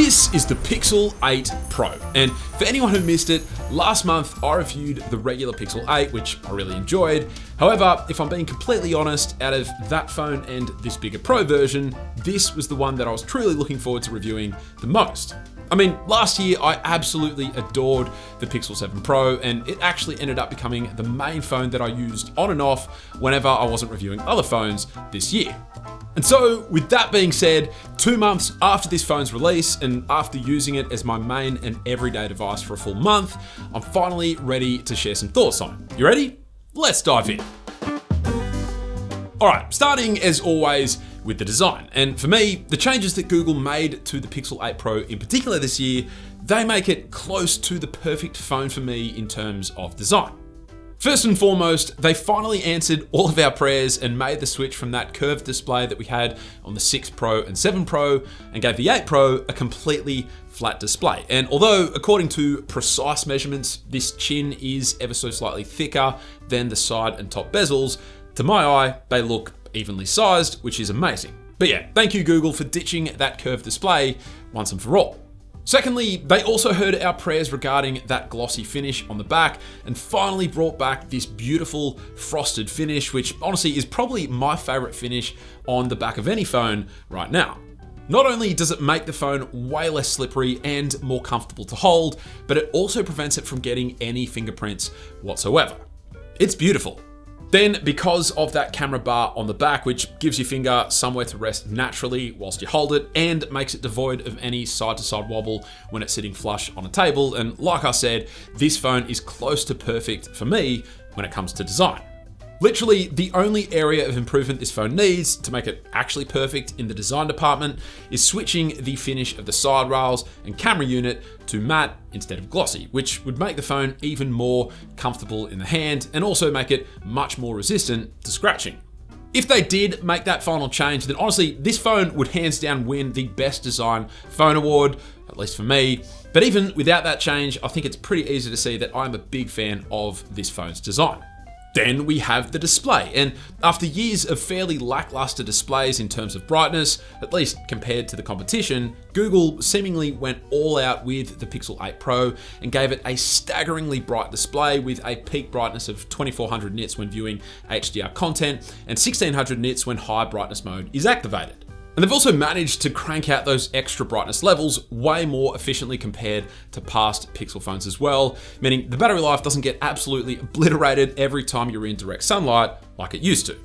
This is the Pixel 8 Pro, and for anyone who missed it, last month I reviewed the regular Pixel 8, which I really enjoyed. However, if I'm being completely honest, out of that phone and this bigger Pro version, this was the one that I was truly looking forward to reviewing the most. I mean, last year I absolutely adored the Pixel 7 Pro, and it actually ended up becoming the main phone that I used on and off whenever I wasn't reviewing other phones this year. And so, with that being said, 2 months after this phone's release and after using it as my main and everyday device for a full month, I'm finally ready to share some thoughts on it. You ready? Let's dive in. Alright, starting as always with the design. And for me, the changes that Google made to the Pixel 8 Pro in particular this year, they make it close to the perfect phone for me in terms of design. First and foremost, they finally answered all of our prayers and made the switch from that curved display that we had on the 6 Pro and 7 Pro and gave the 8 Pro a completely flat display. And although according to precise measurements, this chin is ever so slightly thicker than the side and top bezels, to my eye, they look evenly sized, which is amazing. But yeah, thank you Google for ditching that curved display once and for all. Secondly, they also heard our prayers regarding that glossy finish on the back and finally brought back this beautiful frosted finish, which honestly is probably my favorite finish on the back of any phone right now. Not only does it make the phone way less slippery and more comfortable to hold, but it also prevents it from getting any fingerprints whatsoever. It's beautiful. Then, because of that camera bar on the back, which gives your finger somewhere to rest naturally whilst you hold it and makes it devoid of any side-to-side wobble when it's sitting flush on a table. And like I said, this phone is close to perfect for me when it comes to design. Literally, the only area of improvement this phone needs to make it actually perfect in the design department is switching the finish of the side rails and camera unit to matte instead of glossy, which would make the phone even more comfortable in the hand and also make it much more resistant to scratching. If they did make that final change, then honestly, this phone would hands down win the Best Design Phone Award, at least for me. But even without that change, I think it's pretty easy to see that I'm a big fan of this phone's design. Then we have the display, and after years of fairly lackluster displays in terms of brightness, at least compared to the competition, Google seemingly went all out with the Pixel 8 Pro and gave it a staggeringly bright display with a peak brightness of 2400 nits when viewing HDR content and 1600 nits when high brightness mode is activated. And they've also managed to crank out those extra brightness levels way more efficiently compared to past Pixel phones as well, meaning the battery life doesn't get absolutely obliterated every time you're in direct sunlight like it used to.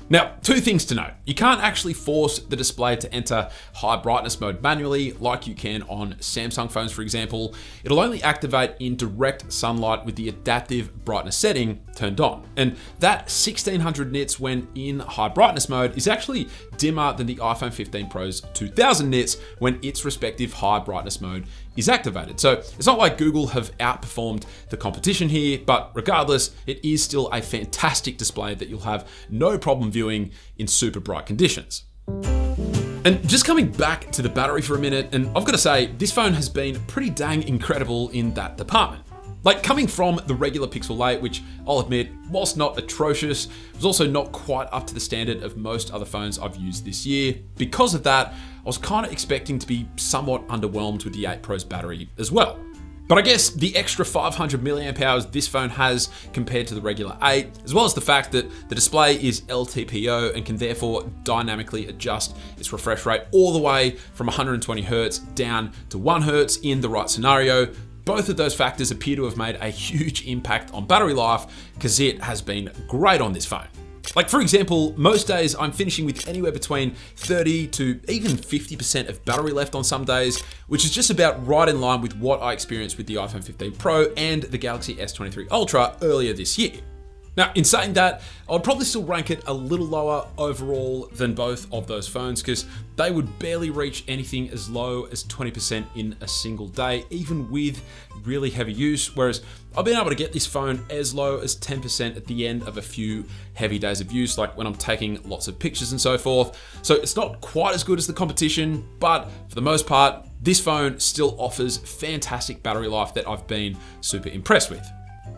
Now, 2 things to note. You can't actually force the display to enter high brightness mode manually like you can on Samsung phones, for example. It'll only activate in direct sunlight with the adaptive brightness setting turned on. And that 1600 nits when in high brightness mode is actually dimmer than the iPhone 15 Pro's 2000 nits when its respective high brightness mode is activated. So it's not like Google have outperformed the competition here, but regardless, it is still a fantastic display that you'll have no problem viewing in super bright conditions. And just coming back to the battery for a minute, and I've got to say, this phone has been pretty dang incredible in that department. Like coming from the regular Pixel 8, which I'll admit, whilst not atrocious, was also not quite up to the standard of most other phones I've used this year. Because of that, I was kind of expecting to be somewhat underwhelmed with the 8 Pro's battery as well. But I guess the extra 500 milliamp hours this phone has compared to the regular 8, as well as the fact that the display is LTPO and can therefore dynamically adjust its refresh rate all the way from 120 Hz down to 1 Hz in the right scenario. Both of those factors appear to have made a huge impact on battery life because it has been great on this phone. Like for example, most days I'm finishing with anywhere between 30 to even 50% of battery left on some days, which is just about right in line with what I experienced with the iPhone 15 Pro and the Galaxy S23 Ultra earlier this year. Now, in saying that, I'd probably still rank it a little lower overall than both of those phones because they would barely reach anything as low as 20% in a single day, even with really heavy use, whereas I've been able to get this phone as low as 10% at the end of a few heavy days of use, like when I'm taking lots of pictures and so forth. So it's not quite as good as the competition, but for the most part, this phone still offers fantastic battery life that I've been super impressed with.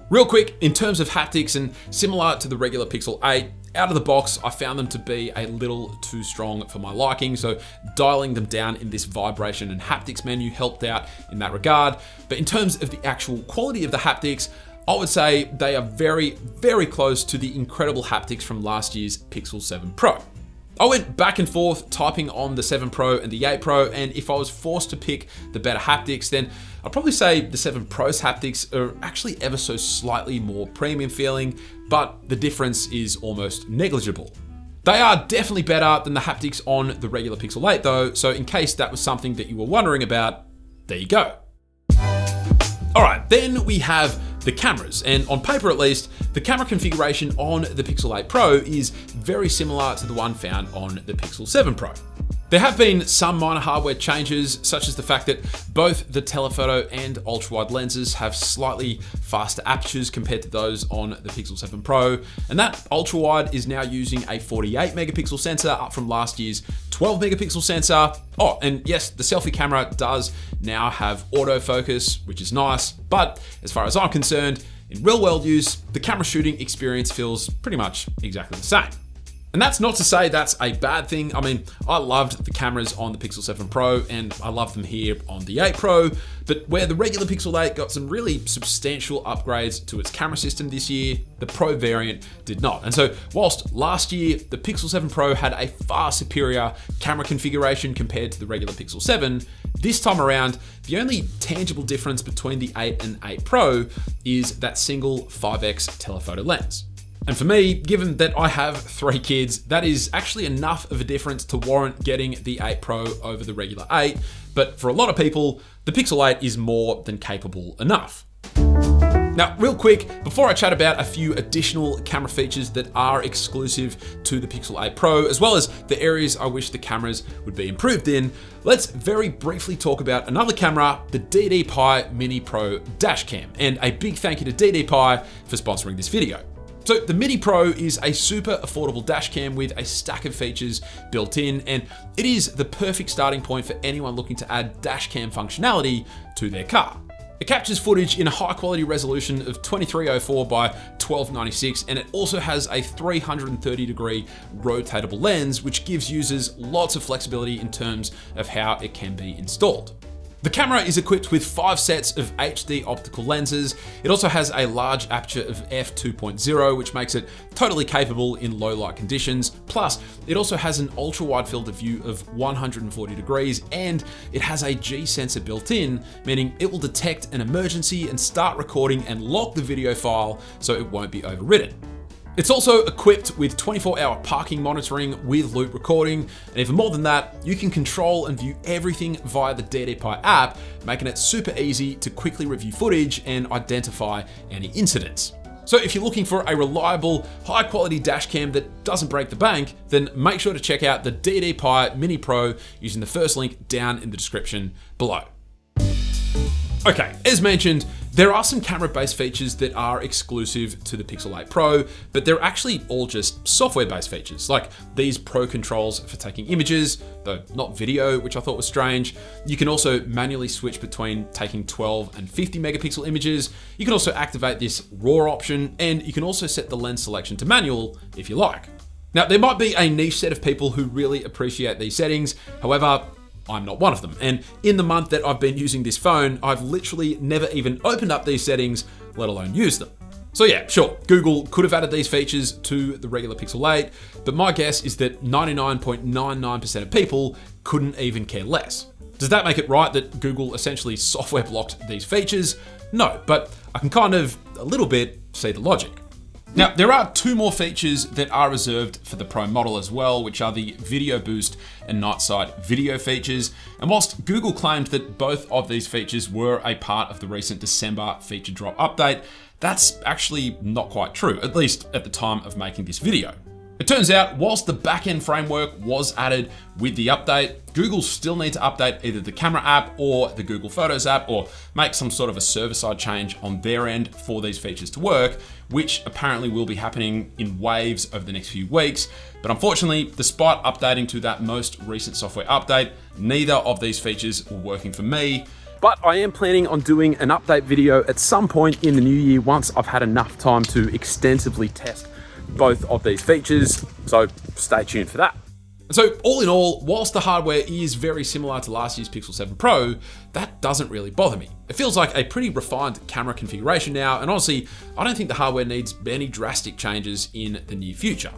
Real quick, in terms of haptics and similar to the regular Pixel 8, out of the box, I found them to be a little too strong for my liking, so dialing them down in this vibration and haptics menu helped out in that regard. But in terms of the actual quality of the haptics, I would say they are very, very close to the incredible haptics from last year's Pixel 7 Pro. I went back and forth typing on the 7 Pro and the 8 Pro, and if I was forced to pick the better haptics, then I'd probably say the 7 Pro's haptics are actually ever so slightly more premium feeling, but the difference is almost negligible. They are definitely better than the haptics on the regular Pixel 8 though, so in case that was something that you were wondering about, there you go. Alright, then we have the cameras, and on paper at least, the camera configuration on the Pixel 8 Pro is very similar to the one found on the Pixel 7 Pro. There have been some minor hardware changes, such as the fact that both the telephoto and ultra-wide lenses have slightly faster apertures compared to those on the Pixel 7 Pro, and that ultra-wide is now using a 48 megapixel sensor up from last year's 12 megapixel sensor. Oh, and yes, the selfie camera does now have autofocus, which is nice, but as far as I'm concerned, in real-world use, the camera shooting experience feels pretty much exactly the same. And that's not to say that's a bad thing. I mean, I loved the cameras on the Pixel 7 Pro and I love them here on the 8 Pro, but where the regular Pixel 8 got some really substantial upgrades to its camera system this year, the Pro variant did not. And so whilst last year, the Pixel 7 Pro had a far superior camera configuration compared to the regular Pixel 7, this time around, the only tangible difference between the 8 and 8 Pro is that single 5x telephoto lens. And for me, given that I have 3 kids, that is actually enough of a difference to warrant getting the 8 Pro over the regular 8. But for a lot of people, the Pixel 8 is more than capable enough. Now, real quick, before I chat about a few additional camera features that are exclusive to the Pixel 8 Pro, as well as the areas I wish the cameras would be improved in, let's very briefly talk about another camera, the DD-Pi Mini Pro Dashcam. And a big thank you to DD-Pi for sponsoring this video. So the Mini Pro is a super affordable dash cam with a stack of features built in, and it is the perfect starting point for anyone looking to add dash cam functionality to their car. It captures footage in a high quality resolution of 2304 by 1296, and it also has a 330-degree rotatable lens, which gives users lots of flexibility in terms of how it can be installed. The camera is equipped with 5 sets of HD optical lenses. It also has a large aperture of f2.0, which makes it totally capable in low light conditions. Plus, it also has an ultra wide field of view of 140 degrees, and it has a G sensor built in, meaning it will detect an emergency and start recording and lock the video file so it won't be overwritten. It's also equipped with 24-hour parking monitoring with loop recording, and even more than that, you can control and view everything via the DD-Pi app, making it super easy to quickly review footage and identify any incidents. So if you're looking for a reliable, high-quality dash cam that doesn't break the bank, then make sure to check out the DD-Pi Mini Pro using the first link down in the description below. Okay, as mentioned, there are some camera-based features that are exclusive to the Pixel 8 Pro, but they're actually all just software-based features, like these Pro controls for taking images, though not video, which I thought was strange. You can also manually switch between taking 12 and 50 megapixel images. You can also activate this RAW option, and you can also set the lens selection to manual if you like. Now, there might be a niche set of people who really appreciate these settings. However, I'm not one of them. And in the month that I've been using this phone, I've literally never even opened up these settings, let alone used them. So yeah, sure, Google could have added these features to the regular Pixel 8, but my guess is that 99.99% of people couldn't even care less. Does that make it right that Google essentially software blocked these features? No, but I can kind of, a little bit, see the logic. Now, there are 2 more features that are reserved for the Pro model as well, which are the Video Boost and Night Sight video features. And whilst Google claimed that both of these features were a part of the recent December feature drop update, that's actually not quite true, at least at the time of making this video. It turns out, whilst the backend framework was added with the update, Google still need to update either the camera app or the Google Photos app, or make some sort of a server-side change on their end for these features to work, which apparently will be happening in waves over the next few weeks. But unfortunately, despite updating to that most recent software update, neither of these features were working for me. But I am planning on doing an update video at some point in the new year once I've had enough time to extensively test both of these features, so stay tuned for that. So all in all, whilst the hardware is very similar to last year's Pixel 7 Pro, that doesn't really bother me. It feels like a pretty refined camera configuration now, and honestly, I don't think the hardware needs any drastic changes in the near future.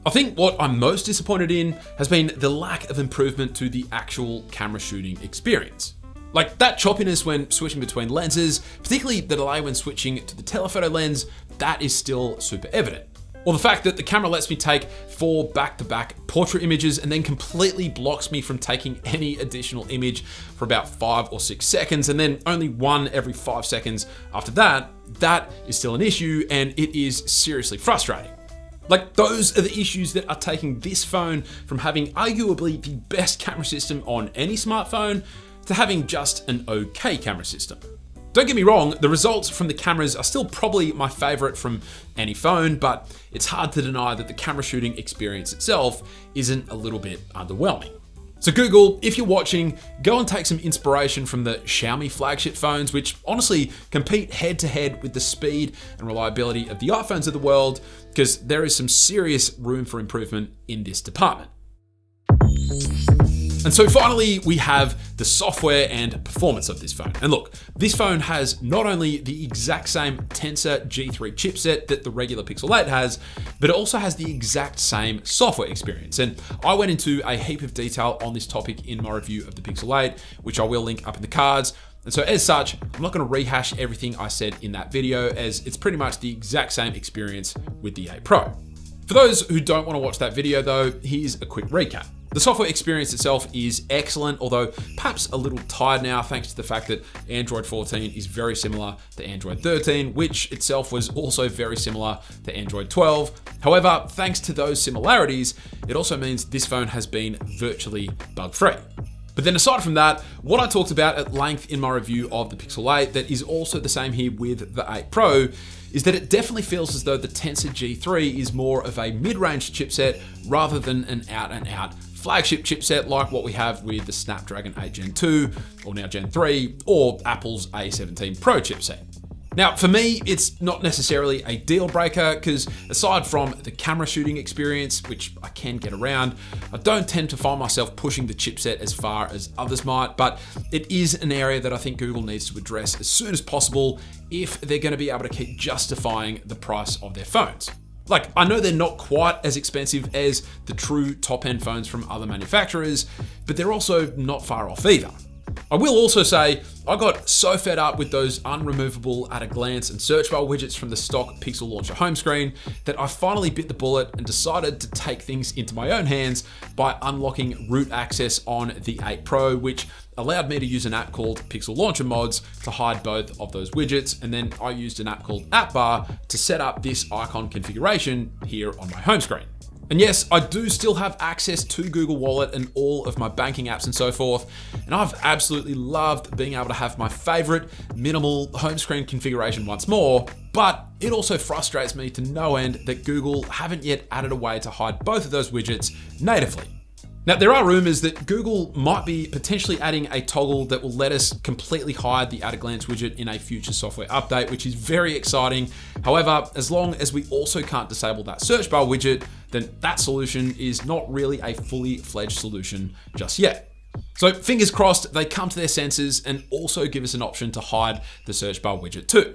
I think what I'm most disappointed in has been the lack of improvement to the actual camera shooting experience. Like that choppiness when switching between lenses, particularly the delay when switching to the telephoto lens, that is still super evident. Or the fact that the camera lets me take 4 back-to-back portrait images and then completely blocks me from taking any additional image for about 5 or 6 seconds, and then only one every 5 seconds after that, that is still an issue, and it is seriously frustrating. Like, those are the issues that are taking this phone from having arguably the best camera system on any smartphone to having just an okay camera system. Don't get me wrong, the results from the cameras are still probably my favorite from any phone, but it's hard to deny that the camera shooting experience itself isn't a little bit underwhelming. So Google, if you're watching, go and take some inspiration from the Xiaomi flagship phones, which honestly compete head to head with the speed and reliability of the iPhones of the world, because there is some serious room for improvement in this department. And so finally, we have the software and performance of this phone. And look, this phone has not only the exact same Tensor G3 chipset that the regular Pixel 8 has, but it also has the exact same software experience. And I went into a heap of detail on this topic in my review of the Pixel 8, which I will link up in the cards. And so as such, I'm not going to rehash everything I said in that video, as it's pretty much the exact same experience with the 8 Pro. For those who don't want to watch that video though, here's a quick recap. The software experience itself is excellent, although perhaps a little tired now thanks to the fact that Android 14 is very similar to Android 13, which itself was also very similar to Android 12. However, thanks to those similarities, it also means this phone has been virtually bug-free. But then aside from that, what I talked about at length in my review of the Pixel 8 that is also the same here with the 8 Pro is that it definitely feels as though the Tensor G3 is more of a mid-range chipset rather than an out-and-out flagship chipset like what we have with the Snapdragon 8 Gen 2 or now Gen 3 or Apple's A17 Pro chipset. Now, for me, it's not necessarily a deal breaker because aside from the camera shooting experience, which I can get around, I don't tend to find myself pushing the chipset as far as others might, but it is an area that I think Google needs to address as soon as possible if they're going to be able to keep justifying the price of their phones. Like, I know they're not quite as expensive as the true top-end phones from other manufacturers, but they're also not far off either. I will also say, I got so fed up with those unremovable at-a-glance and search bar widgets from the stock Pixel Launcher home screen that I finally bit the bullet and decided to take things into my own hands by unlocking root access on the 8 Pro, which allowed me to use an app called Pixel Launcher Mods to hide both of those widgets, and then I used an app called App Bar to set up this icon configuration here on my home screen. And yes, I do still have access to Google Wallet and all of my banking apps and so forth, and I've absolutely loved being able to have my favorite minimal home screen configuration once more, but it also frustrates me to no end that Google haven't yet added a way to hide both of those widgets natively. Now, there are rumors that Google might be potentially adding a toggle that will let us completely hide the at-a-glance widget in a future software update, which is very exciting. However, as long as we also can't disable that search bar widget, then that solution is not really a fully fledged solution just yet. So fingers crossed they come to their senses and also give us an option to hide the search bar widget too.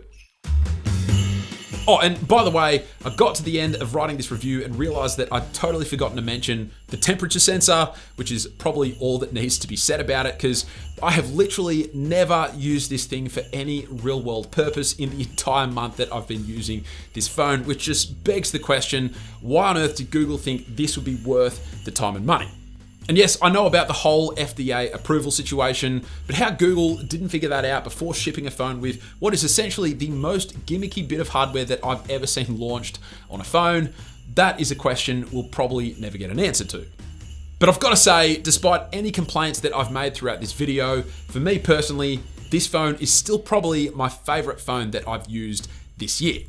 Oh, and by the way, I got to the end of writing this review and realized that I'd totally forgotten to mention the temperature sensor, which is probably all that needs to be said about it, because I have literally never used this thing for any real world purpose in the entire month that I've been using this phone, which just begs the question, why on earth did Google think this would be worth the time and money? And yes, I know about the whole FDA approval situation, but how Google didn't figure that out before shipping a phone with what is essentially the most gimmicky bit of hardware that I've ever seen launched on a phone, that is a question we'll probably never get an answer to. But I've got to say, despite any complaints that I've made throughout this video, for me personally, this phone is still probably my favorite phone that I've used this year.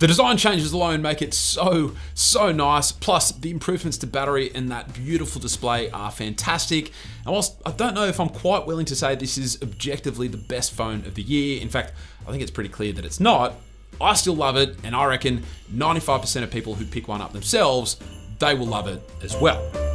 The design changes alone make it so nice, plus the improvements to battery and that beautiful display are fantastic. And whilst I don't know if I'm quite willing to say this is objectively the best phone of the year, in fact, I think it's pretty clear that it's not, I still love it, and I reckon 95% of people who pick one up themselves, they will love it as well.